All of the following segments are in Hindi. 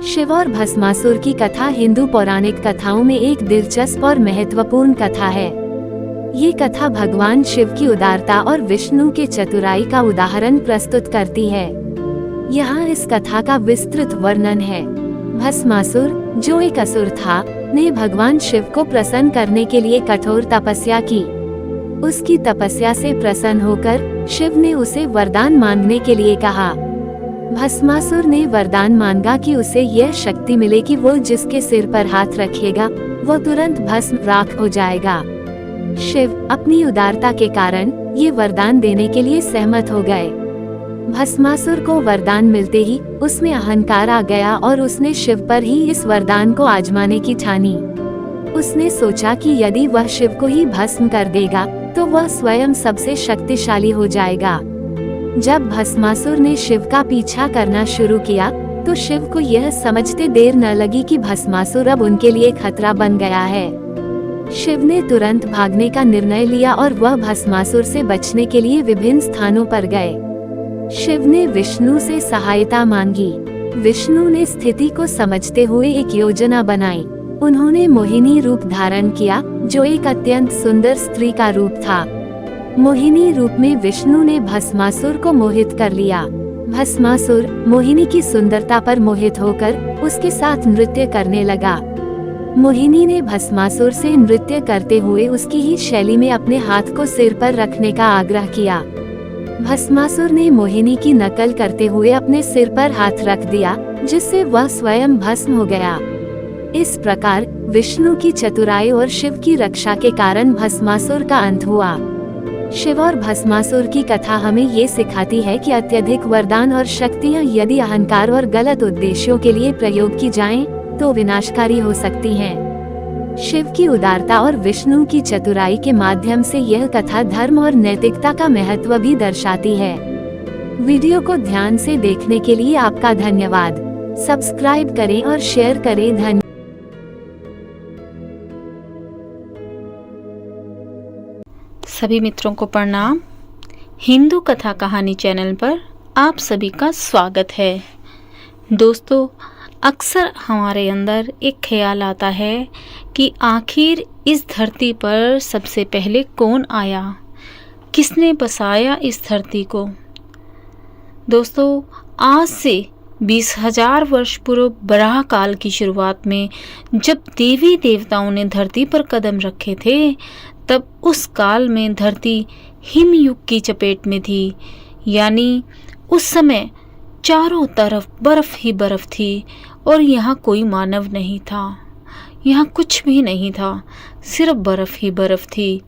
शिव और भस्मासुर की कथा हिंदू पौराणिक कथाओं में एक दिलचस्प और महत्वपूर्ण कथा है। ये कथा भगवान शिव की उदारता और विष्णु के चतुराई का उदाहरण प्रस्तुत करती है। यहाँ इस कथा का विस्तृत वर्णन है। भस्मासुर, जो एक असुर था, ने भगवान शिव को प्रसन्न करने के लिए कठोर तपस्या की। उसकी तपस्या से प्रसन्न होकर शिव ने उसे वरदान मांगने के लिए कहा। भस्मासुर ने वरदान मांगा कि उसे यह शक्ति मिले कि वो जिसके सिर पर हाथ रखेगा वो तुरंत भस्म राख हो जाएगा। शिव अपनी उदारता के कारण ये वरदान देने के लिए सहमत हो गए। भस्मासुर को वरदान मिलते ही उसमें अहंकार आ गया और उसने शिव पर ही इस वरदान को आजमाने की ठानी। उसने सोचा कि यदि वह शिव को ही भस्म कर देगा तो वह स्वयं सबसे शक्तिशाली हो जाएगा। जब भस्मासुर ने शिव का पीछा करना शुरू किया तो शिव को यह समझते देर न लगी कि भस्मासुर अब उनके लिए खतरा बन गया है। शिव ने तुरंत भागने का निर्णय लिया और वह भस्मासुर से बचने के लिए विभिन्न स्थानों पर गए। शिव ने विष्णु से सहायता मांगी। विष्णु ने स्थिति को समझते हुए एक योजना बनाई। उन्होंने मोहिनी रूप धारण किया, जो एक अत्यंत सुंदर स्त्री का रूप था। मोहिनी रूप में विष्णु ने भस्मासुर को मोहित कर लिया। भस्मासुर मोहिनी की सुंदरता पर मोहित होकर उसके साथ नृत्य करने लगा। मोहिनी ने भस्मासुर से नृत्य करते हुए उसकी ही शैली में अपने हाथ को सिर पर रखने का आग्रह किया। भस्मासुर ने मोहिनी की नकल करते हुए अपने सिर पर हाथ रख दिया, जिससे वह स्वयं भस्म हो गया। इस प्रकार विष्णु की चतुराई और शिव की रक्षा के कारण भस्मासुर का अंत हुआ। शिव और भस्मासुर की कथा हमें ये सिखाती है कि अत्यधिक वरदान और शक्तियाँ यदि अहंकार और गलत उद्देश्यों के लिए प्रयोग की जाएं, तो विनाशकारी हो सकती हैं। शिव की उदारता और विष्णु की चतुराई के माध्यम से यह कथा धर्म और नैतिकता का महत्व भी दर्शाती है। वीडियो को ध्यान से देखने के लिए आपका धन्यवाद। सब्सक्राइब करें और शेयर करें। धन्यवाद। सभी मित्रों को प्रणाम। हिंदू कथा कहानी चैनल पर आप सभी का स्वागत है। दोस्तों, अक्सर हमारे अंदर एक ख्याल आता है कि आखिर इस धरती पर सबसे पहले कौन आया, किसने बसाया इस धरती को। दोस्तों, आज से 20,000 वर्ष पूर्व बराह काल की शुरुआत में जब देवी देवताओं ने धरती पर कदम रखे थे, तब उस काल में धरती हिमयुग की चपेट में थी। यानी उस समय चारों तरफ बर्फ ही बर्फ थी और यहाँ कोई मानव नहीं था। यहाँ कुछ भी नहीं था, सिर्फ बर्फ ही बर्फ थी।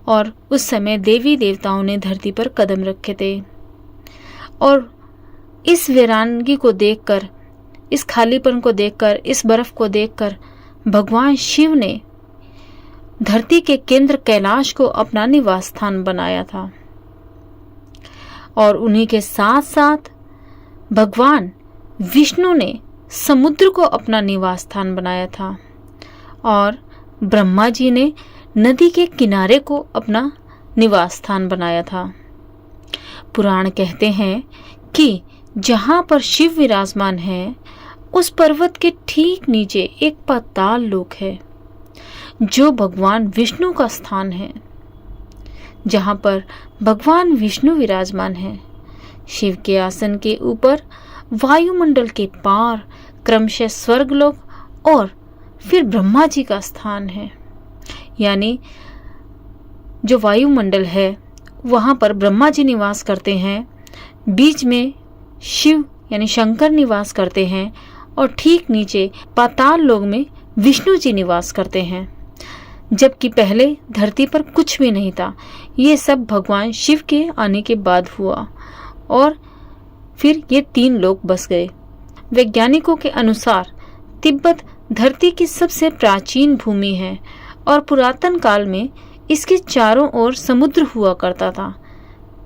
और उस समय देवी देवताओं ने धरती पर कदम रखे थे। और इस वीरानगी को देखकर, इस खालीपन को देखकर, इस बर्फ को देखकर भगवान शिव ने धरती के केंद्र कैलाश को अपना निवास स्थान बनाया था। और उन्हीं के साथ साथ भगवान विष्णु ने समुद्र को अपना निवास स्थान बनाया था। और ब्रह्मा जी ने नदी के किनारे को अपना निवास स्थान बनाया था। पुराण कहते हैं कि जहाँ पर शिव विराजमान है, उस पर्वत के ठीक नीचे एक पाताल लोक है, जो भगवान विष्णु का स्थान है। जहाँ पर भगवान विष्णु विराजमान है, शिव के आसन के ऊपर वायुमंडल के पार क्रमशः स्वर्गलोक और फिर ब्रह्मा जी का स्थान है। यानी जो वायुमंडल है वहाँ पर ब्रह्मा जी निवास करते हैं, बीच में शिव यानी शंकर निवास करते हैं और ठीक नीचे पाताल लोक में विष्णु जी निवास करते हैं। जबकि पहले धरती पर कुछ भी नहीं था। ये सब भगवान शिव के आने के बाद हुआ और फिर ये 3 लोक बस गए। वैज्ञानिकों के अनुसार तिब्बत धरती की सबसे प्राचीन भूमि है और पुरातन काल में इसके चारों ओर समुद्र हुआ करता था।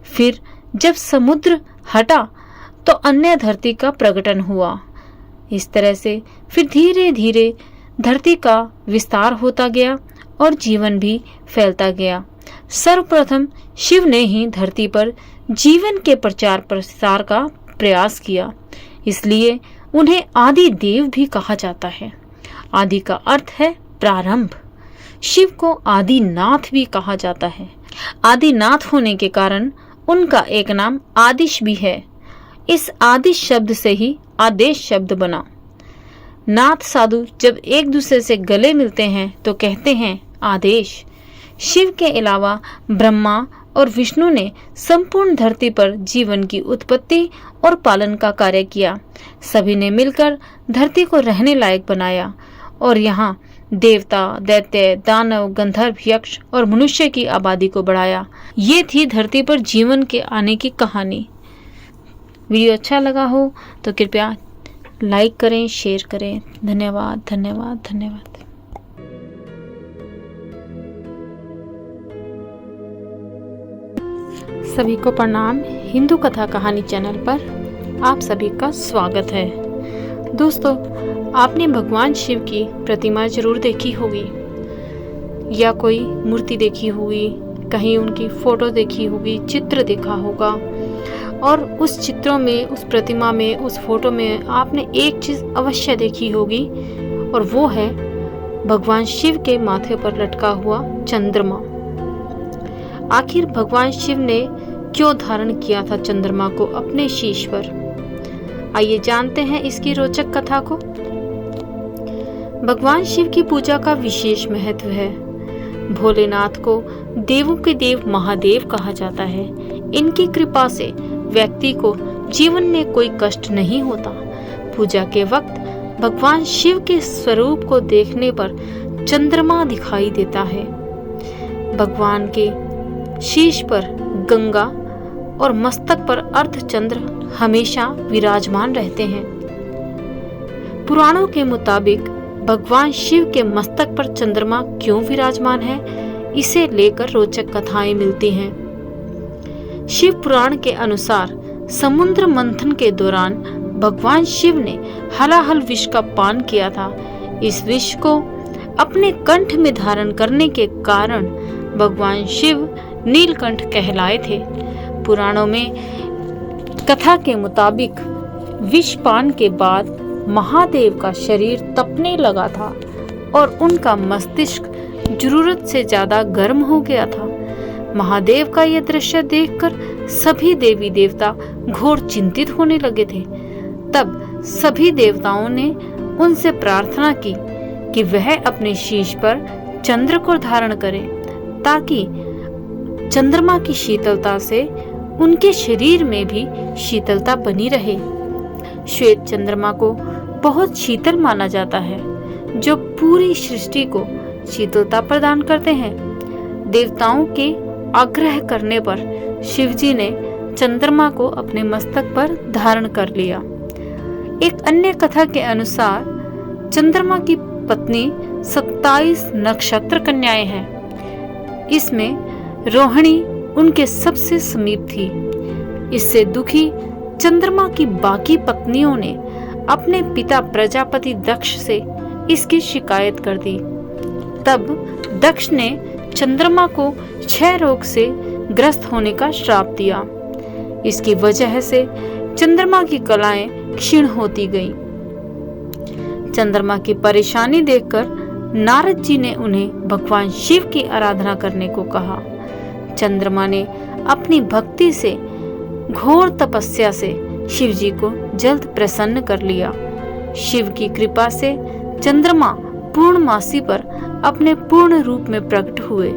फिर जब समुद्र हटा तो अन्य धरती का प्रकटन हुआ। इस तरह से फिर धीरे धीरे धरती का विस्तार होता गया और जीवन भी फैलता गया। सर्वप्रथम शिव ने ही धरती पर जीवन के प्रचार प्रसार का प्रयास किया, इसलिए उन्हें आदि देव भी कहा जाता है। आदि का अर्थ है प्रारंभ। शिव को आदिनाथ भी कहा जाता है। आदिनाथ होने के कारण उनका एक नाम आदिश भी है। इस आदिश शब्द से ही आदेश शब्द बना। नाथ साधु जब एक दूसरे से गले मिलते हैं तो कहते हैं आदेश। शिव के अलावा ब्रह्मा और विष्णु ने संपूर्ण धरती पर जीवन की उत्पत्ति और पालन का कार्य किया। सभी ने मिलकर धरती को रहने लायक बनाया और यहाँ देवता, दैत्य, दानव, गंधर्व, यक्ष और मनुष्य की आबादी को बढ़ाया। ये थी धरती पर जीवन के आने की कहानी। वीडियो अच्छा लगा हो तो कृपया लाइक करें, शेयर करें। धन्यवाद, धन्यवाद, धन्यवाद। सभी को प्रणाम। हिंदू कथा कहानी चैनल पर आप सभी का स्वागत है। दोस्तों, आपने भगवान शिव की प्रतिमा जरूर देखी होगी या कोई मूर्ति देखी होगी, कहीं उनकी फोटो देखी होगी, चित्र देखा होगा। और उस चित्रों में, उस प्रतिमा में, उस फोटो में आपने एक चीज अवश्य देखी होगी और वो है भगवान शिव के माथे पर लटका हुआ चंद्रमा। आखिर भगवान शिव ने क्यों धारण किया था चंद्रमा को अपने शीश पर? आइए जानते हैं इसकी रोचक कथा को। भगवान शिव की पूजा का विशेष महत्व है। भोलेनाथ को देवों के देव महादेव कहा जाता है। इनकी कृपा से व्यक्ति को जीवन में कोई कष्ट नहीं होता। पूजा के वक्त भगवान शिव के स्वरूप को देखने पर चंद्रमा दिखाई देता है। भगवान के शीश पर गंगा और मस्तक पर अर्धचंद्र हमेशा विराजमान रहते हैं। पुराणों के मुताबिक भगवान शिव के मस्तक पर चंद्रमा क्यों विराजमान है, इसे लेकर रोचक कथाएं मिलती हैं। शिव पुराण के अनुसार समुद्र मंथन के दौरान भगवान शिव ने हलाहल विष का पान किया था। इस विष को अपने कंठ में धारण करने के कारण भगवान शिव नीलकंठ कहलाए थे। पुराणों में कथा के मुताबिक विषपान के बाद महादेव का शरीर तपने लगा था और उनका मस्तिष्क जरूरत से ज्यादा गर्म हो गया था। महादेव का यह दृश्य देखकर सभी देवी देवता घोर चिंतित होने लगे थे। तब सभी देवताओं ने उनसे प्रार्थना की कि वह अपने शीश पर चंद्र को धारण करें ताकि चंद्रमा की शीतलता से उनके शरीर में भी शीतलता बनी रहे। श्वेत चंद्रमा को बहुत शीतल माना जाता है, जो पूरी सृष्टि को शीतलता प्रदान करते हैं। देवताओं के आग्रह करने पर शिवजी ने चंद्रमा को अपने मस्तक पर धारण कर लिया। एक अन्य कथा के अनुसार चंद्रमा की पत्नी 27 नक्षत्र कन्याएं हैं। इसमें रोहिणी उनके सबसे समीप थी। इससे दुखी चंद्रमा की बाकी पत्नियों ने अपने पिता प्रजापति दक्ष से इसकी शिकायत कर दी। तब दक्ष ने चंद्रमा को क्षय रोग से ग्रस्त होने का श्राप दिया। इसकी वजह से चंद्रमा की कलाएं क्षीण होती गईं। चंद्रमा की परेशानी देखकर नारद जी ने उन्हें भगवान शिव की आराधना करने को कहा। चंद्रमा ने अपनी भक्ति से, घोर तपस्या से शिव जी को जल्द प्रसन्न कर लिया। शिव की कृपा से चंद्रमा पूर्णमासी पर अपने पूर्ण रूप में प्रकट हुए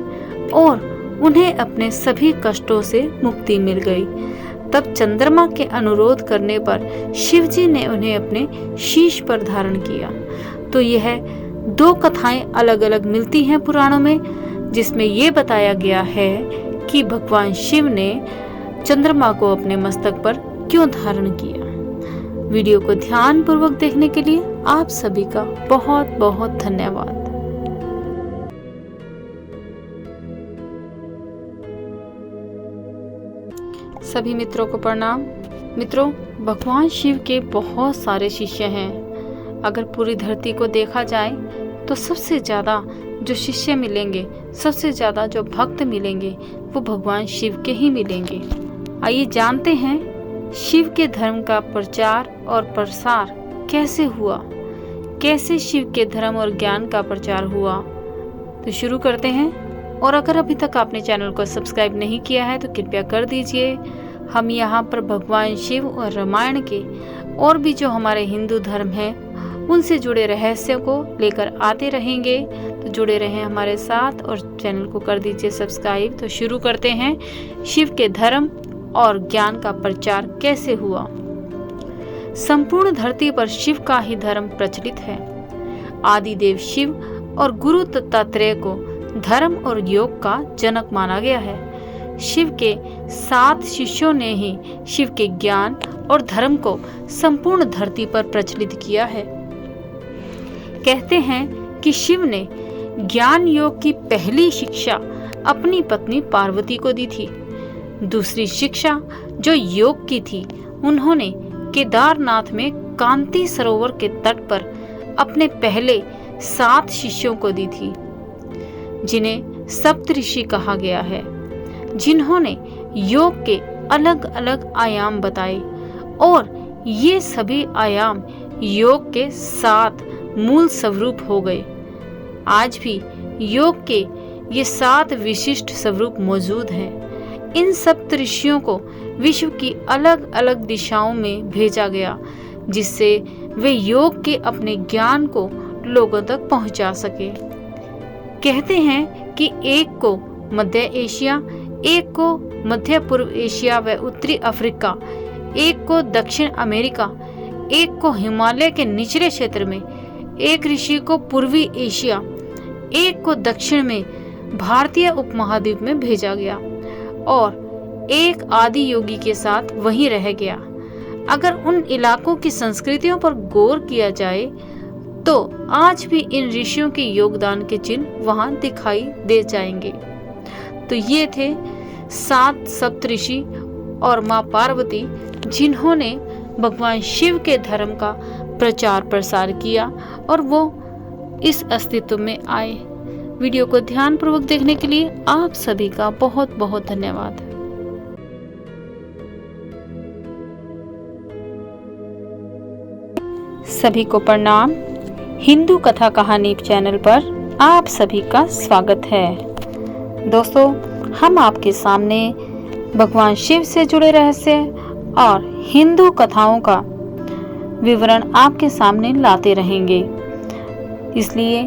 और उन्हें अपने सभी कष्टों से मुक्ति मिल गई। तब चंद्रमा के अनुरोध करने पर शिव जी ने उन्हें अपने शीश पर धारण किया। तो यह दो कथाएं अलग अलग मिलती हैं पुराणों में, जिसमें ये बताया गया है कि भगवान शिव ने चंद्रमा को अपने मस्तक पर क्यों धारण किया। वीडियो को ध्यान पूर्वक देखने के लिए आप सभी का बहुत बहुत धन्यवाद। सभी मित्रों को प्रणाम। मित्रों, भगवान शिव के बहुत सारे शिष्य हैं। अगर पूरी धरती को देखा जाए तो सबसे ज्यादा जो शिष्य मिलेंगे, सबसे ज्यादा जो भक्त मिलेंगे, वो भगवान शिव के ही मिलेंगे। आइए जानते हैं शिव के धर्म का प्रचार और प्रसार कैसे हुआ, कैसे शिव के धर्म और ज्ञान का प्रचार हुआ। तो शुरू करते हैं। और अगर अभी तक आपने चैनल को सब्सक्राइब नहीं किया है तो कृपया कर दीजिए। हम यहाँ पर भगवान शिव और रामायण के और भी जो हमारे हिंदू धर्म हैं उनसे जुड़े रहस्यों को लेकर आते रहेंगे। तो जुड़े रहें हमारे साथ और चैनल को कर दीजिए सब्सक्राइब। तो शुरू करते हैं। शिव के धर्म और ज्ञान का प्रचार कैसे हुआ। संपूर्ण धरती पर शिव का ही धर्म प्रचलित है। आदिदेव शिव और गुरु दत्तात्रेय को धर्म और योग का जनक माना गया है। शिव के 7 शिष्यों ने ही शिव के ज्ञान और धर्म को संपूर्ण धरती पर प्रचलित किया है। कहते हैं कि शिव ने ज्ञान योग की पहली शिक्षा अपनी पत्नी पार्वती को दी थी। दूसरी शिक्षा जो योग की थी उन्होंने केदारनाथ में कांति सरोवर के तट पर अपने पहले 7 शिष्यों को दी थी, जिन्हें सप्तऋषि कहा गया है, जिन्होंने योग के अलग अलग आयाम बताए। और ये सभी आयाम योग के 7 मूल स्वरूप हो गए। आज भी योग के ये 7 विशिष्ट स्वरूप मौजूद हैं। इन सप्तऋषियों को विश्व की अलग अलग दिशाओं में भेजा गया, जिससे वे योग के अपने ज्ञान को लोगों तक पहुंचा सके। कहते हैं कि एक को मध्य एशिया, एक को मध्य पूर्व एशिया व उत्तरी अफ्रीका, एक को दक्षिण अमेरिका, एक को हिमालय के निचले क्षेत्र में, एक ऋषि को पूर्वी एशिया, एक को दक्षिण में भारतीय उपमहाद्वीप में भेजा गया और एक आदि योगी के साथ वहीं रह गया। अगर उन इलाकों की संस्कृतियों पर गौर किया जाए तो आज भी इन ऋषियों के योगदान के चिन्ह वहां दिखाई दे जाएंगे। तो ये थे 7 सप्तऋषि और माँ पार्वती, जिन्होंने भगवान शिव के धर्म का प्रचार प्रसार किया और वो इस अस्तित्व में आए। वीडियो को ध्यानपूर्वक देखने के लिए आप सभी का बहुत बहुत धन्यवाद। सभी को प्रणाम। हिंदू कथा कहानी चैनल पर आप सभी का स्वागत है। दोस्तों, हम आपके सामने भगवान शिव से जुड़े रहस्य और हिंदू कथाओं का विवरण आपके सामने लाते रहेंगे। इसलिए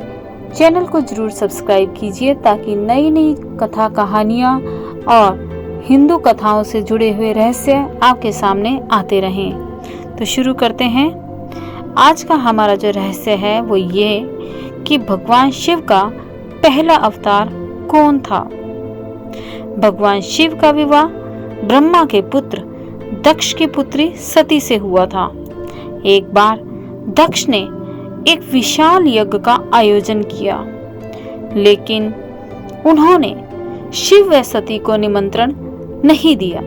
चैनल को जरूर सब्सक्राइब कीजिए ताकि नई नई कथा कहानियाँ और हिंदू कथाओं से जुड़े हुए रहस्य आपके सामने आते रहें। तो शुरू करते हैं। आज का हमारा जो रहस्य है वो ये कि भगवान शिव का पहला अवतार कौन था। भगवान शिव का विवाह ब्रह्मा के पुत्र दक्ष की पुत्री सती से हुआ था। एक बार दक्ष ने एक विशाल यज्ञ का आयोजन किया, लेकिन उन्होंने शिव व सती को निमंत्रण नहीं दिया।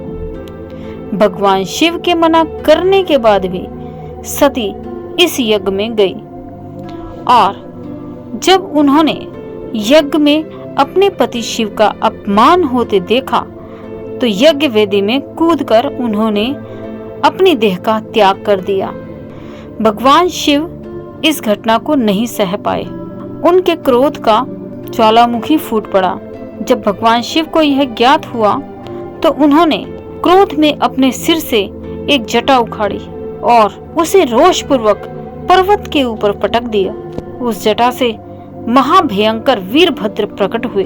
भगवान शिव के मना करने के बाद भी सती इस यज्ञ में गई और जब उन्होंने यज्ञ में अपने पति शिव का अपमान होते देखा तो यज्ञ वेदी में कूदकर उन्होंने अपनी देह का त्याग कर दिया। भगवान शिव इस घटना को नहीं सह पाए। उनके क्रोध का ज्वालामुखी फूट पड़ा। जब भगवान शिव को यह ज्ञात हुआ तो उन्होंने क्रोध में अपने सिर से एक जटा उखाड़ी और उसे रोषपूर्वक पर्वत के ऊपर पटक दिया। उस जटा से महाभयंकर वीरभद्र प्रकट हुए।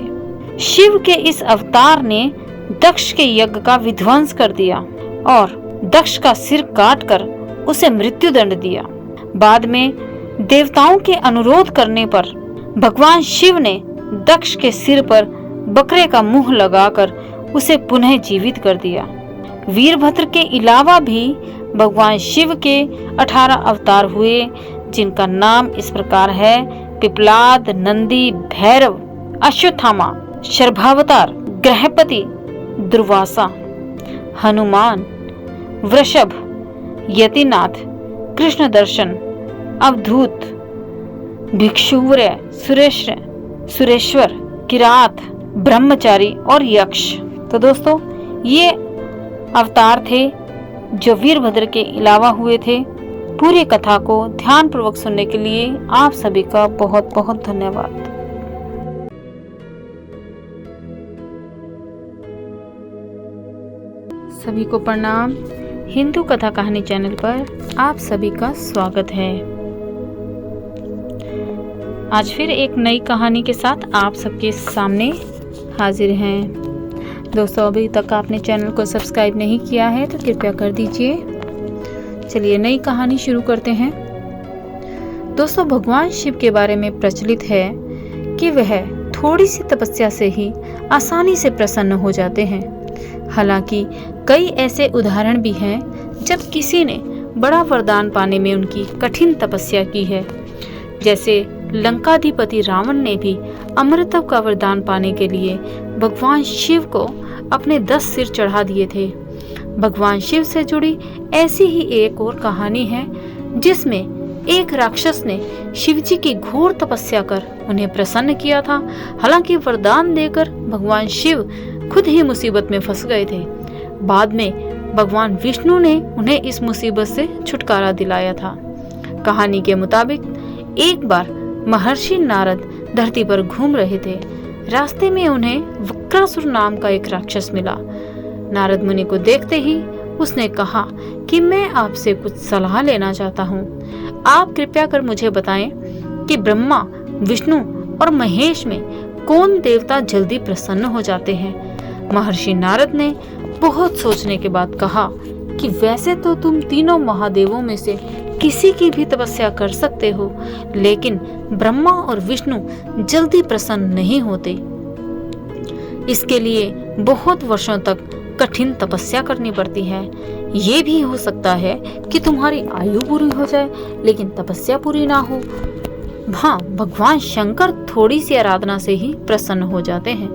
शिव के इस अवतार ने दक्ष के यज्ञ का विध्वंस कर दिया और दक्ष का सिर काटकर उसे मृत्युदंड दिया। बाद में देवताओं के अनुरोध करने पर भगवान शिव ने दक्ष के सिर पर बकरे का मुंह लगाकर उसे पुनः जीवित कर दिया। वीरभद्र के अलावा भी भगवान शिव के 18 अवतार हुए, जिनका नाम इस प्रकार है: पिपलाद, नंदी, भैरव, अश्वत्थामा, शर्भावतार, ग्रहपति, दुर्वासा, हनुमान, वृषभ, यतिनाथ, कृष्ण दर्शन, अवधूत, भिक्षुव्रय, सुरेश्वर, किरात, ब्रह्मचारी और यक्ष। तो दोस्तों, ये अवतार थे जो वीरभद्र के अलावा हुए थे। पूरी कथा को ध्यान पूर्वक सुनने के लिए आप सभी का बहुत बहुत धन्यवाद। सभी को प्रणाम। हिंदू कथा कहानी चैनल पर आप सभी का स्वागत है। आज फिर एक नई कहानी के साथ आप सबके सामने हाजिर हैं। दोस्तों, अभी तक आपने चैनल को सब्सक्राइब नहीं किया है तो कृपया कर दीजिए। चलिए नई कहानी शुरू करते हैं। दोस्तों, भगवान शिव के बारे में प्रचलित है कि वह थोड़ी सी तपस्या से ही आसानी से प्रसन्न हो जाते हैं। हालांकि कई ऐसे उदाहरण भी हैं जब किसी ने बड़ा वरदान पाने में उनकी कठिन तपस्या की है। जैसे लंकाधिपति रावण ने भी अमृतत्व का वरदान पाने के लिए भगवान शिव को अपने 10 सिर चढ़ा दिए थे। भगवान शिव से जुड़ी ऐसी ही एक और कहानी है जिसमें एक राक्षस ने शिव जी की घोर तपस्या कर उन्हें प्रसन्न किया था। हालांकि वरदान देकर भगवान शिव खुद ही मुसीबत में फंस गए थे। बाद में भगवान विष्णु ने उन्हें इस मुसीबत से छुटकारा दिलाया था। कहानी के मुताबिक एक बार महर्षि नारद धरती पर घूम रहे थे। रास्ते में उन्हें वक्रासुर नाम का एक राक्षस मिला। नारद मुनि को देखते ही उसने कहा कि मैं आपसे कुछ सलाह लेना चाहता हूँ। आप कृपया कर मुझे बताएं कि ब्रह्मा, विष्णु और महेश में कौन देवता जल्दी प्रसन्न हो जाते हैं। महर्षि नारद ने बहुत सोचने के बाद कहा कि वैसे तो तुम तीनों महादेवों में से किसी की भी तपस्या कर सकते हो, लेकिन ब्रह्मा और विष्णु जल्दी प्रसन्न नहीं होते। इसके लिए बहुत वर्षों तक कठिन तपस्या करनी पड़ती है। ये भी हो सकता है कि तुम्हारी आयु पूरी हो जाए लेकिन तपस्या पूरी ना हो। हाँ, भगवान शंकर थोड़ी सी आराधना से ही प्रसन्न हो जाते हैं।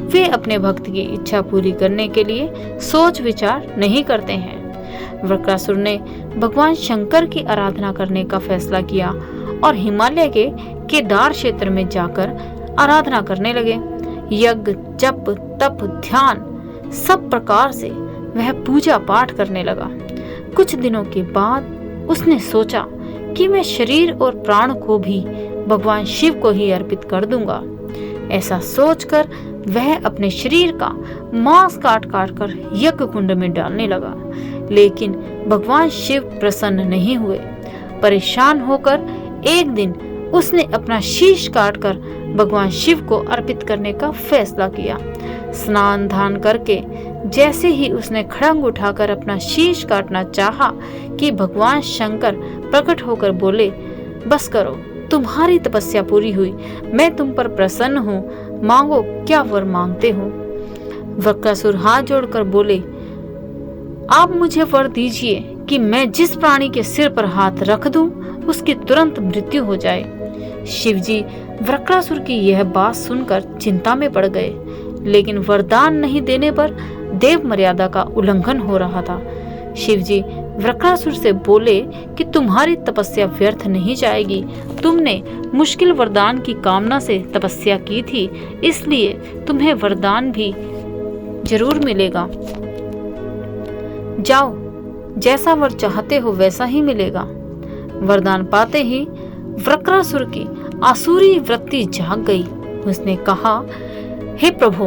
वे अपने भक्त की इच्छा पूरी करने के लिए सोच विचार नहीं करते हैं। वक्रासुर ने भगवान शंकर की आराधना करने का फैसला किया और हिमालय के केदार क्षेत्र में जाकर आराधना करने लगे। यज्ञ, जप, तप, ध्यान सब प्रकार से वह पूजा पाठ करने लगा। कुछ दिनों के बाद उसने सोचा कि मैं शरीर और प्राण को भी भगवान शिव को ही अर्पित कर दूंगा। ऐसा सोचकर वह अपने शरीर का मांस काट काट कर यज्ञ कुंड में डालने लगा, लेकिन भगवान शिव प्रसन्न नहीं हुए। परेशान होकर एक दिन उसने अपना शीश काटकर भगवान शिव को अर्पित करने का फैसला किया। स्नान दान करके जैसे ही उसने खड़ंग उठाकर अपना शीश काटना चाहा कि भगवान शंकर प्रकट होकर बोले, बस करो, तुम्हारी तपस्या पूरी हुई, मैं तुम पर प्रसन्न हूँ, मांगो क्या वर मांगते हो। वक्रासुर हाथ जोड़कर बोले, आप मुझे वर दीजिए कि मैं जिस प्राणी के सिर पर हाथ रख दूं उसकी तुरंत मृत्यु हो जाए। शिवजी वक्रासुर की यह बात सुनकर चिंता में पड़ गए, लेकिन वरदान नहीं देने पर देव मर्यादा का उल्लंघन हो रहा था। शिवजी वक्रासुर से बोले कि तुम्हारी तपस्या व्यर्थ नहीं जाएगी। तुमने मुश्किल वरदान की कामना से तपस्या की थी, इसलिए तुम्हें वरदान भी जरूर मिलेगा। जाओ, जैसा वर चाहते हो वैसा ही मिलेगा। वरदान पाते ही वक्रासुर की आसुरी वृत्ति जाग गई। उसने कहा, हे प्रभु,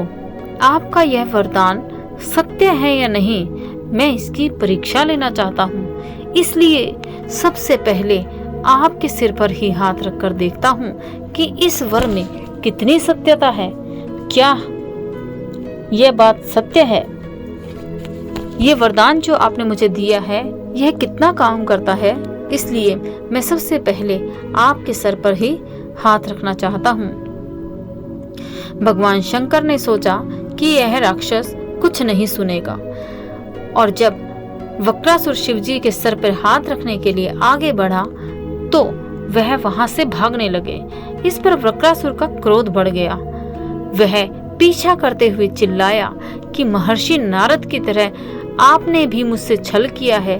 आपका यह वरदान सत्य है या नहीं, मैं इसकी परीक्षा लेना चाहता हूँ। इसलिए सबसे पहले आपके सिर पर ही हाथ रखकर देखता हूँ कि इस वर में कितनी सत्यता है। क्या यह बात सत्य है? ये वरदान जो आपने मुझे दिया है यह कितना काम करता है, इसलिए मैं सबसे पहले आपके सर पर ही हाथ रखना चाहता हूँ। भगवान शंकर ने सोचा कि यह राक्षस कुछ नहीं सुनेगा, और जब वक्रासुर शिवजी के सर पर हाथ रखने के लिए आगे बढ़ा तो वह वहां से भागने लगे। इस पर वक्रासुर का क्रोध बढ़ गया। वह पीछा करते हुए चिल्लाया कि महर्षि नारद की तरह आपने भी मुझसे छल किया है।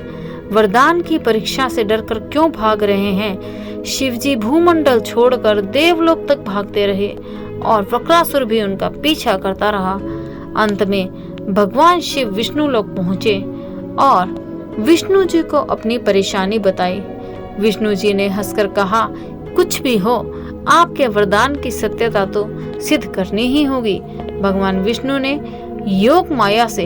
वरदान की परीक्षा से डरकर क्यों भाग रहे हैं? शिवजी भूमंडल छोड़कर देवलोक तक भागते रहे और वक्रासुर भी उनका पीछा करता रहा। अंत में भगवान शिव विष्णु लोक पहुंचे और विष्णु जी को अपनी परेशानी बताई। विष्णु जी ने हंसकर कहा, कुछ भी हो, आपके वरदान की सत्यता तो सिद्ध करनी ही होगी। भगवान विष्णु ने योग माया से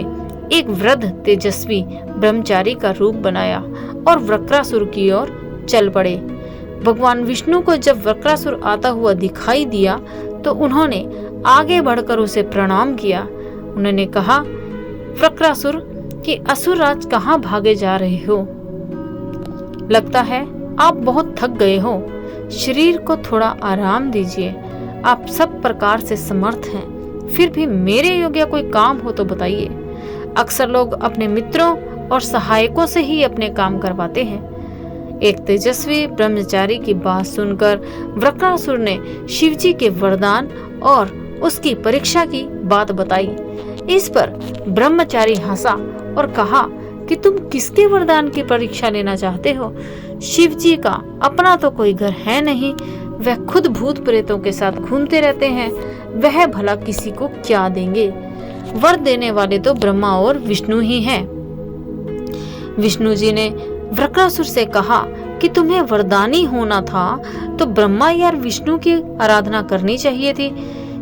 एक वृद्ध तेजस्वी ब्रह्मचारी का रूप बनाया और वक्रासुर की ओर चल पड़े। भगवान विष्णु को जब वक्रासुर आता हुआ दिखाई दिया तो उन्होंने आगे बढ़कर उसे प्रणाम किया। उन्होंने कहा, वक्रासुर कि असुरराज कहाँ भागे जा रहे हो? लगता है आप बहुत थक गए हो। शरीर को थोड़ा आराम दीजिए। आप सब प्रकार से समर्थ हैं, फिर भी मेरे योग्य कोई काम हो तो बताइए। अक्सर लोग अपने मित्रों और सहायकों से ही अपने काम करवाते हैं। एक तेजस्वी ब्रह्मचारी की बात सुनकर वक्रासुर ने शिवजी के वरदान और उसकी परीक्षा की बात बताई। इस पर ब्रह्मचारी हंसा और कहा कि तुम किसके वरदान की परीक्षा लेना चाहते हो? शिवजी का अपना तो कोई घर है नहीं, वह खुद भूत प्रेतों के साथ घूमते रहते हैं, वह भला किसी को क्या देंगे? वर देने वाले तो ब्रह्मा और विष्णु ही हैं। विष्णु जी ने वक्रासुर से कहा कि तुम्हें वरदानी होना था तो ब्रह्मा या विष्णु की आराधना करनी चाहिए थी।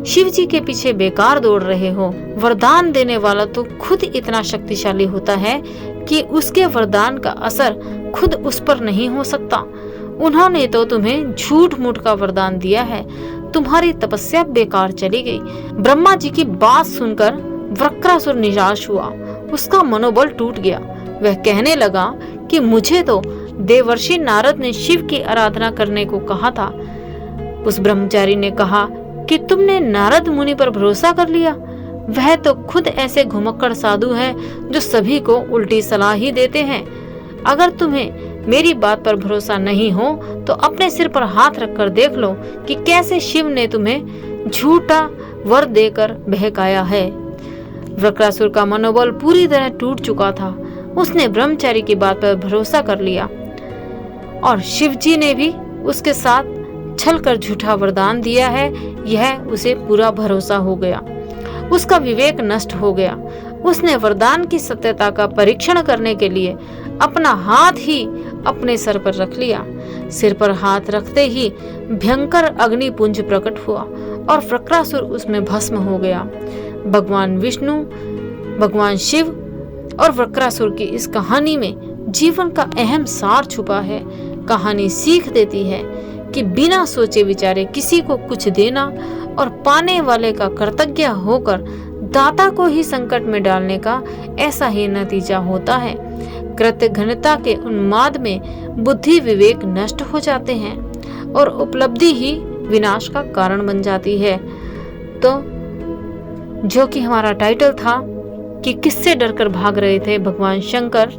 शिव जी के पीछे बेकार दौड़ रहे हो। वरदान देने वाला तो खुद इतना शक्तिशाली होता है कि उसके वरदान का असर खुद उस पर नहीं हो सकता। उन्होंने तो तुम्हें झूठ मूठ का वरदान दिया है, तुम्हारी तपस्या बेकार चली गई। ब्रह्मा जी की बात सुनकर वक्रासुर निराश हुआ, उसका मनोबल टूट गया। वह कहने लगा कि मुझे तो देवर्षि नारद ने शिव की आराधना करने को कहा था। उस ब्रह्मचारी ने कहा कि तुमने नारद मुनि पर भरोसा कर लिया। वह तो खुद ऐसे घुमक्कड़ साधु है जो सभी को उल्टी सलाह ही देते हैं। अगर तुम्हें मेरी बात पर भरोसा नहीं हो तो अपने सिर पर हाथ रखकर देख लो कि कैसे शिव ने तुम्हें झूठा वर देकर बहकाया है। वक्रासुर का मनोबल पूरी तरह टूट चुका था। उसने ब्रह्मचारी की बात पर भरोसा कर लिया और शिवजी ने भी उसके साथ छल कर झूठा वरदान दिया है, यह उसे पूरा भरोसा हो गया। उसका विवेक नष्ट हो गया। उसने वरदान की सत्यता का परीक्षण करने के लिए अपना हाथ ही अपने सर पर रख लिया। सिर पर हाथ रखते ही भयंकर अग्निपुंज प्रकट हुआ और वक्रासुर उसमें भस्म हो गया। भगवान विष्णु, भगवान शिव और वक्रासुर की इस कहानी में जीवन का अहम सार छुपा है। कहानी सीख देती है कि बिना सोचे विचारे किसी को कुछ देना और पाने वाले का कृतज्ञ होकर दाता को ही संकट में डालने का ऐसा ही नतीजा होता है। कृतघ्नता के उन्माद में बुद्धि विवेक नष्ट हो जाते हैं और उपलब्धि ही विनाश का कारण बन जाती है। तो जो कि हमारा टाइटल था कि किससे डरकर भाग रहे थे भगवान शंकर,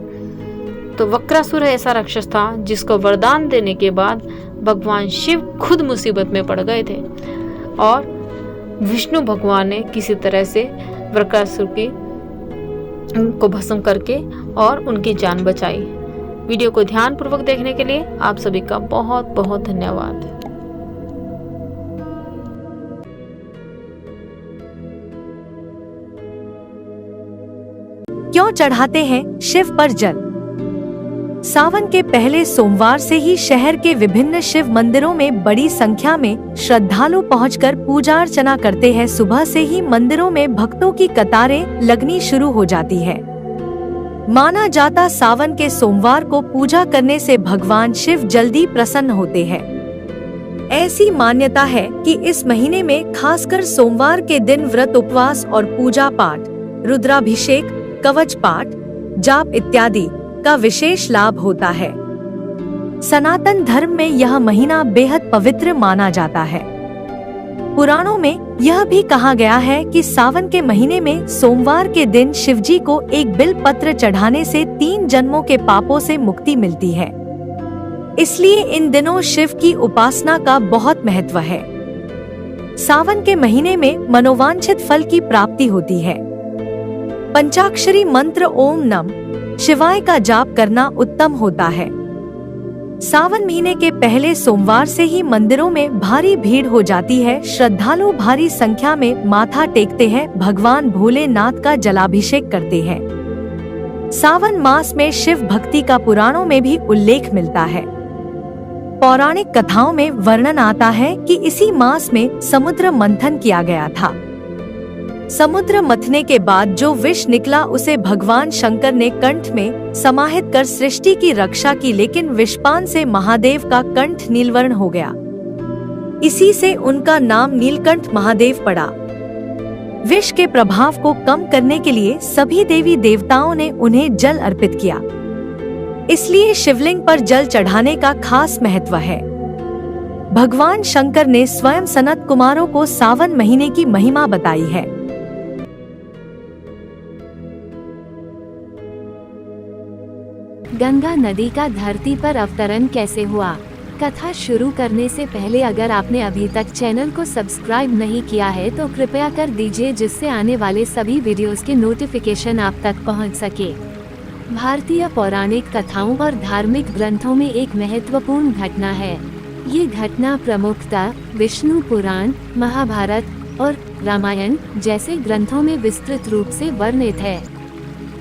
तो वक्रासुर ऐसा राक्षस था जिसको वरदान देने के बाद भगवान शिव खुद मुसीबत में पड़ गए थे और विष्णु भगवान ने किसी तरह से वक्रासुर को भस्म करके और उनकी जान बचाई। वीडियो को ध्यानपूर्वक देखने के लिए आप सभी का बहुत बहुत धन्यवाद। क्यों चढ़ाते हैं शिव पर जल? सावन के पहले सोमवार से ही शहर के विभिन्न शिव मंदिरों में बड़ी संख्या में श्रद्धालु पहुंचकर पूजा अर्चना करते हैं। सुबह से ही मंदिरों में भक्तों की कतारें लगनी शुरू हो जाती है। माना जाता सावन के सोमवार को पूजा करने से भगवान शिव जल्दी प्रसन्न होते हैं। ऐसी मान्यता है कि इस महीने में खासकर सोमवार के दिन व्रत, उपवास और पूजा पाठ, रुद्राभिषेक, कवच पाठ, जाप इत्यादि का विशेष लाभ होता है। सनातन धर्म में यह महीना बेहद पवित्र माना जाता है। पुराणों में यह भी कहा गया है कि सावन के महीने में सोमवार के दिन शिवजी को एक बिल पत्र चढ़ाने से 3 जन्मों के पापों से मुक्ति मिलती है। इसलिए इन दिनों शिव की उपासना का बहुत महत्व है। सावन के महीने में मनोवांछित फल की प्राप्ति होती है। पंचाक्षरी मंत्र ओम नमः शिवाय का जाप करना उत्तम होता है। सावन महीने के पहले सोमवार से ही मंदिरों में भारी भीड़ हो जाती है। श्रद्धालु भारी संख्या में माथा टेकते हैं, भगवान भोलेनाथ का जलाभिषेक करते हैं। सावन मास में शिव भक्ति का पुराणों में भी उल्लेख मिलता है। पौराणिक कथाओं में वर्णन आता है कि इसी मास में समुद्र मंथन किया गया था। समुद्र मथने के बाद जो विष निकला उसे भगवान शंकर ने कंठ में समाहित कर सृष्टि की रक्षा की, लेकिन विषपान से महादेव का कंठ नीलवर्ण हो गया। इसी से उनका नाम नीलकंठ महादेव पड़ा। विष के प्रभाव को कम करने के लिए सभी देवी देवताओं ने उन्हें जल अर्पित किया। इसलिए शिवलिंग पर जल चढ़ाने का खास महत्व है। भगवान शंकर ने स्वयं सनत कुमारों को सावन महीने की महिमा बताई है। गंगा नदी का धरती पर अवतरण कैसे हुआ? कथा शुरू करने से पहले अगर आपने अभी तक चैनल को सब्सक्राइब नहीं किया है तो कृपया कर दीजिए, जिससे आने वाले सभी वीडियोस के नोटिफिकेशन आप तक पहुंच सके। भारतीय पौराणिक कथाओं और धार्मिक ग्रंथों में एक महत्वपूर्ण घटना है। ये घटना प्रमुखतः विष्णु पुराण, महाभारत और रामायण जैसे ग्रंथों में विस्तृत रूप से वर्णित है।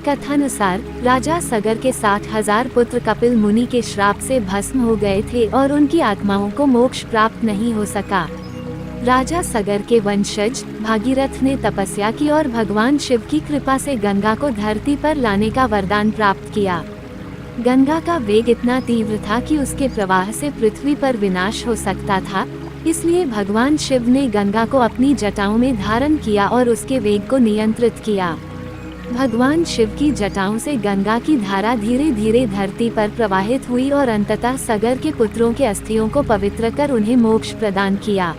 कथानुसार राजा सगर के 60,000 पुत्र कपिल मुनि के श्राप से भस्म हो गए थे और उनकी आत्माओं को मोक्ष प्राप्त नहीं हो सका। राजा सगर के वंशज भागीरथ ने तपस्या की और भगवान शिव की कृपा से गंगा को धरती पर लाने का वरदान प्राप्त किया। गंगा का वेग इतना तीव्र था कि उसके प्रवाह से पृथ्वी पर विनाश हो सकता था, इसलिए भगवान शिव ने गंगा को अपनी जटाओं में धारण किया और उसके वेग को नियंत्रित किया। भगवान शिव की जटाओं से गंगा की धारा धीरे धीरे धरती पर प्रवाहित हुई और अंततः सगर के पुत्रों के अस्थियों को पवित्र कर उन्हें मोक्ष प्रदान किया।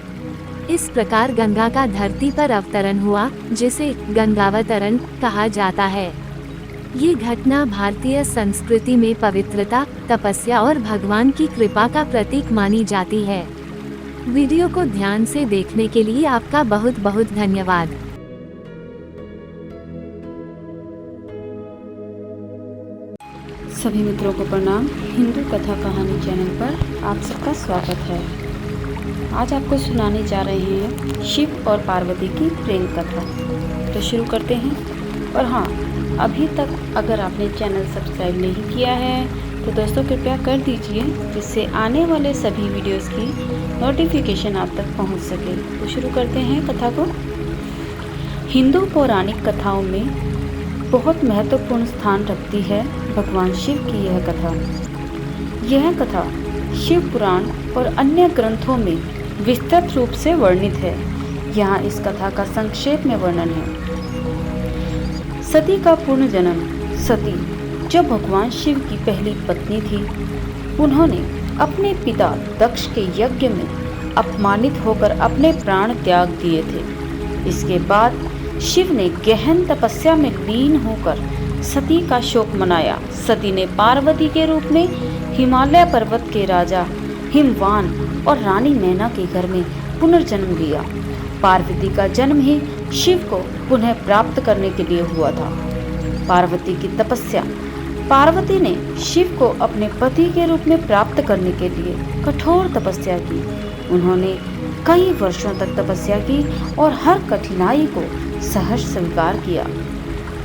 इस प्रकार गंगा का धरती पर अवतरण हुआ, जिसे गंगावतरण कहा जाता है। ये घटना भारतीय संस्कृति में पवित्रता, तपस्या और भगवान की कृपा का प्रतीक मानी जाती है। वीडियो को ध्यान से देखने के लिए आपका बहुत बहुत धन्यवाद। सभी मित्रों को प्रणाम। हिंदू कथा कहानी चैनल पर आप सबका स्वागत है। आज आपको सुनाने जा रहे हैं शिव और पार्वती की प्रेम कथा। तो शुरू करते हैं। और हाँ, अभी तक अगर आपने चैनल सब्सक्राइब नहीं किया है तो दोस्तों कृपया कर दीजिए, जिससे आने वाले सभी वीडियोस की नोटिफिकेशन आप तक पहुंच सके। तो शुरू करते हैं कथा को। हिंदू पौराणिक कथाओं में बहुत महत्वपूर्ण स्थान रखती है भगवान शिव की यह कथा। यह कथा शिव पुराण और अन्य ग्रंथों में विस्तृत रूप से वर्णित है। यहाँ इस कथा का संक्षेप में वर्णन है। सती का पूर्ण जन्म। सती जो भगवान शिव की पहली पत्नी थी, उन्होंने अपने पिता दक्ष के यज्ञ में अपमानित होकर अपने प्राण त्याग दिए थे। इसके बाद शिव ने गहन तपस्या में लीन होकर सती का शोक मनाया। सती ने पार्वती के रूप में हिमालय पर्वत के राजा हिमवान और रानी मैना के घर में पुनर्जन्म लिया। पार्वती का जन्म ही शिव को पुनः प्राप्त करने के लिए हुआ था। पार्वती की तपस्या। पार्वती ने शिव को अपने पति के रूप में प्राप्त करने के लिए कठोर तपस्या की। उन्होंने कई वर्षों तक तपस्या की और हर कठिनाई को सहर्ष स्वीकार किया।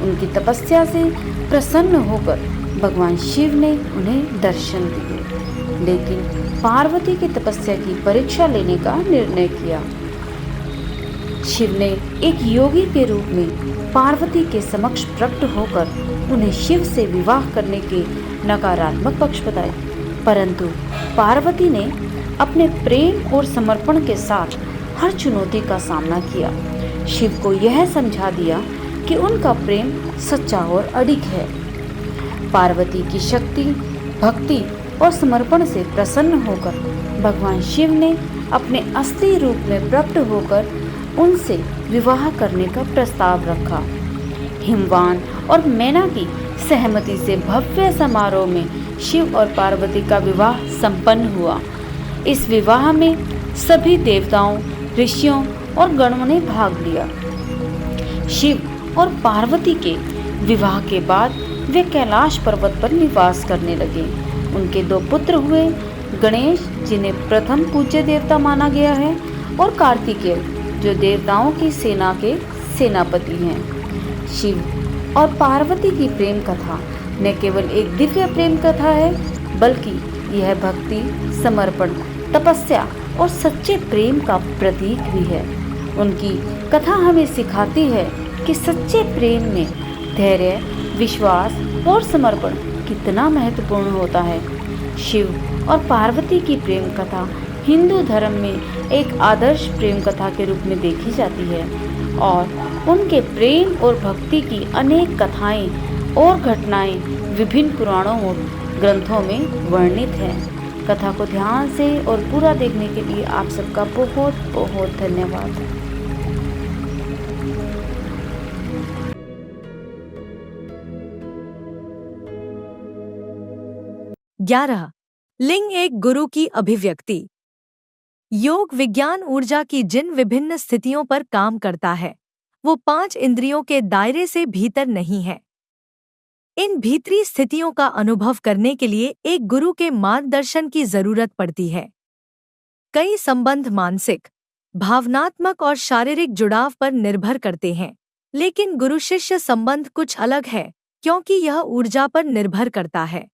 उनकी तपस्या से प्रसन्न होकर भगवान शिव ने उन्हें दर्शन दिए, लेकिन पार्वती की तपस्या की परीक्षा लेने का निर्णय किया। शिव ने एक योगी के रूप में पार्वती के समक्ष प्रकट होकर उन्हें शिव से विवाह करने के नकारात्मक पक्ष बताए, परंतु पार्वती ने अपने प्रेम और समर्पण के साथ हर चुनौती का सामना किया। शिव को यह समझा दिया कि उनका प्रेम सच्चा और अडिग है। पार्वती की शक्ति, भक्ति और समर्पण से प्रसन्न होकर भगवान शिव ने अपने असली रूप में प्रकट होकर उनसे विवाह करने का प्रस्ताव रखा। हिमवान और मैना की सहमति से भव्य समारोह में शिव और पार्वती का विवाह संपन्न हुआ। इस विवाह में सभी देवताओं, ऋषियों और गणों ने भाग लिया। शिव और पार्वती के विवाह के बाद वे कैलाश पर्वत पर निवास करने लगे। उनके 2 पुत्र हुए, गणेश जिन्हें प्रथम पूज्य देवता माना गया है, और कार्तिकेय जो देवताओं की सेना के सेनापति हैं। शिव और पार्वती की प्रेम कथा न केवल एक दिव्य प्रेम कथा है, बल्कि यह भक्ति, समर्पण, तपस्या और सच्चे प्रेम का प्रतीक भी है। उनकी कथा हमें सिखाती है कि सच्चे प्रेम में धैर्य, विश्वास और समर्पण कितना महत्वपूर्ण होता है। शिव और पार्वती की प्रेम कथा हिंदू धर्म में एक आदर्श प्रेम कथा के रूप में देखी जाती है और उनके प्रेम और भक्ति की अनेक कथाएं और घटनाएं विभिन्न पुराणों और ग्रंथों में वर्णित हैं। कथा को ध्यान से और पूरा देखने के लिए आप सबका बहुत बहुत धन्यवाद। 11 लिंग एक गुरु की अभिव्यक्ति। योग विज्ञान ऊर्जा की जिन विभिन्न स्थितियों पर काम करता है वो 5 इंद्रियों के दायरे से भीतर नहीं है। इन भीतरी स्थितियों का अनुभव करने के लिए एक गुरु के मार्गदर्शन की जरूरत पड़ती है। कई संबंध मानसिक, भावनात्मक और शारीरिक जुड़ाव पर निर्भर करते हैं, लेकिन गुरु शिष्य संबंध कुछ अलग है क्योंकि यह ऊर्जा पर निर्भर करता है।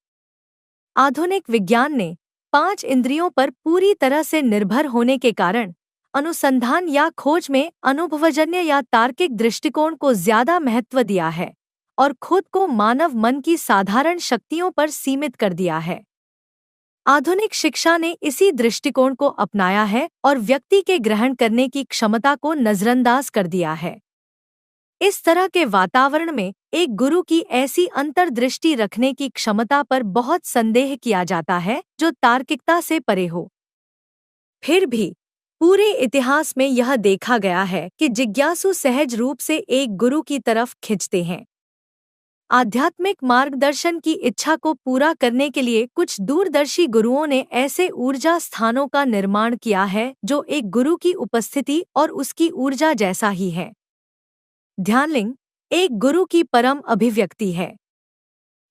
आधुनिक विज्ञान ने 5 इंद्रियों पर पूरी तरह से निर्भर होने के कारण अनुसंधान या खोज में अनुभवजन्य या तार्किक दृष्टिकोण को ज्यादा महत्व दिया है और खुद को मानव मन की साधारण शक्तियों पर सीमित कर दिया है। आधुनिक शिक्षा ने इसी दृष्टिकोण को अपनाया है और व्यक्ति के ग्रहण करने की क्षमता को नजरअंदाज कर दिया है। इस तरह के वातावरण में एक गुरु की ऐसी अंतर्दृष्टि रखने की क्षमता पर बहुत संदेह किया जाता है जो तार्किकता से परे हो। फिर भी पूरे इतिहास में यह देखा गया है कि जिज्ञासु सहज रूप से एक गुरु की तरफ खिंचते हैं। आध्यात्मिक मार्गदर्शन की इच्छा को पूरा करने के लिए कुछ दूरदर्शी गुरुओं ने ऐसे ऊर्जा स्थानों का निर्माण किया है जो एक गुरु की उपस्थिति और उसकी ऊर्जा जैसा ही है। ध्यानलिंग एक गुरु की परम अभिव्यक्ति है।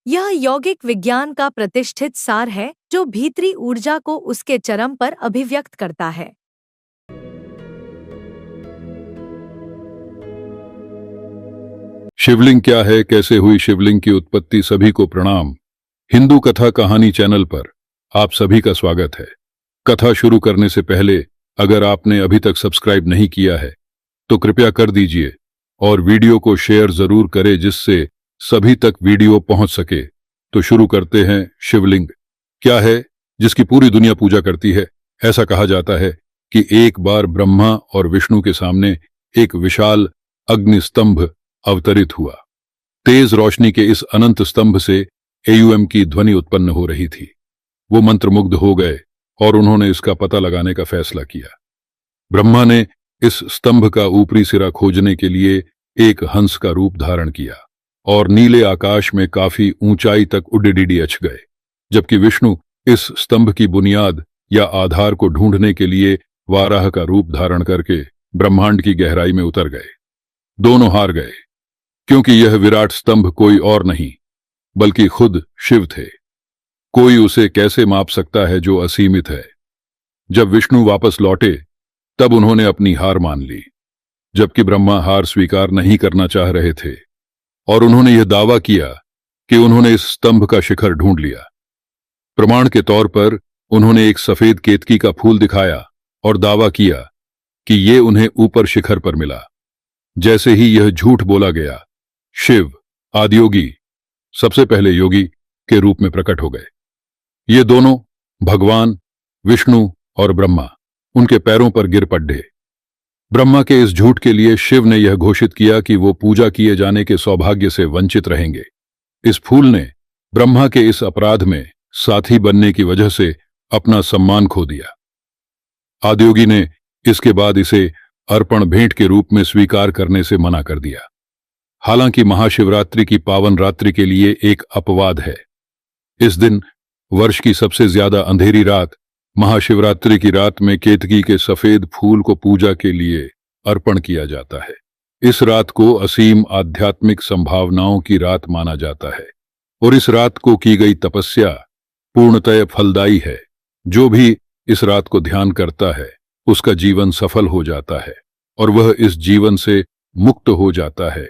यह यौगिक विज्ञान का प्रतिष्ठित सार है जो भीतरी ऊर्जा को उसके चरम पर अभिव्यक्त करता है। शिवलिंग क्या है, कैसे हुई शिवलिंग की उत्पत्ति, सभी को प्रणाम। हिंदू कथा कहानी चैनल पर आप सभी का स्वागत है। कथा शुरू करने से पहले अगर आपने अभी तक सब्सक्राइब नहीं किया है तो कृपया कर दीजिए और वीडियो को शेयर जरूर करें जिससे सभी तक वीडियो पहुंच सके। तो शुरू करते हैं। शिवलिंग क्या है जिसकी पूरी दुनिया पूजा करती है? ऐसा कहा जाता है कि एक बार ब्रह्मा और विष्णु के सामने एक विशाल अग्नि स्तंभ अवतरित हुआ। तेज रोशनी के इस अनंत स्तंभ से एयूएम की ध्वनि उत्पन्न हो रही थी। वो मंत्रमुग्ध हो गए और उन्होंने इसका पता लगाने का फैसला किया। ब्रह्मा ने इस स्तंभ का ऊपरी सिरा खोजने के लिए एक हंस का रूप धारण किया और नीले आकाश में काफी ऊंचाई तक उड़िडियछ गए, जबकि विष्णु इस स्तंभ की बुनियाद या आधार को ढूंढने के लिए वाराह का रूप धारण करके ब्रह्मांड की गहराई में उतर गए। दोनों हार गए क्योंकि यह विराट स्तंभ कोई और नहीं बल्कि खुद शिव थे। कोई उसे कैसे माप सकता है जो असीमित है। जब विष्णु वापस लौटे तब उन्होंने अपनी हार मान ली, जबकि ब्रह्मा हार स्वीकार नहीं करना चाह रहे थे और उन्होंने यह दावा किया कि उन्होंने इस स्तंभ का शिखर ढूंढ लिया। प्रमाण के तौर पर उन्होंने एक सफेद केतकी का फूल दिखाया और दावा किया कि ये उन्हें ऊपर शिखर पर मिला। जैसे ही यह झूठ बोला गया, शिव आदियोगी, सबसे पहले योगी के रूप में प्रकट हो गए। ये दोनों भगवान विष्णु और ब्रह्मा उनके पैरों पर गिर पड़े। ब्रह्मा के इस झूठ के लिए शिव ने यह घोषित किया कि वो पूजा किए जाने के सौभाग्य से वंचित रहेंगे। इस फूल ने ब्रह्मा के इस अपराध में साथी बनने की वजह से अपना सम्मान खो दिया। आदियोगी ने इसके बाद इसे अर्पण भेंट के रूप में स्वीकार करने से मना कर दिया। हालांकि महाशिवरात्रि की पावन रात्रि के लिए एक अपवाद है। इस दिन वर्ष की सबसे ज्यादा अंधेरी रात महाशिवरात्रि की रात में केतकी के सफेद फूल को पूजा के लिए अर्पण किया जाता है। इस रात को असीम आध्यात्मिक संभावनाओं की रात माना जाता है और इस रात को की गई तपस्या पूर्णतः फलदायी है। जो भी इस रात को ध्यान करता है उसका जीवन सफल हो जाता है और वह इस जीवन से मुक्त हो जाता है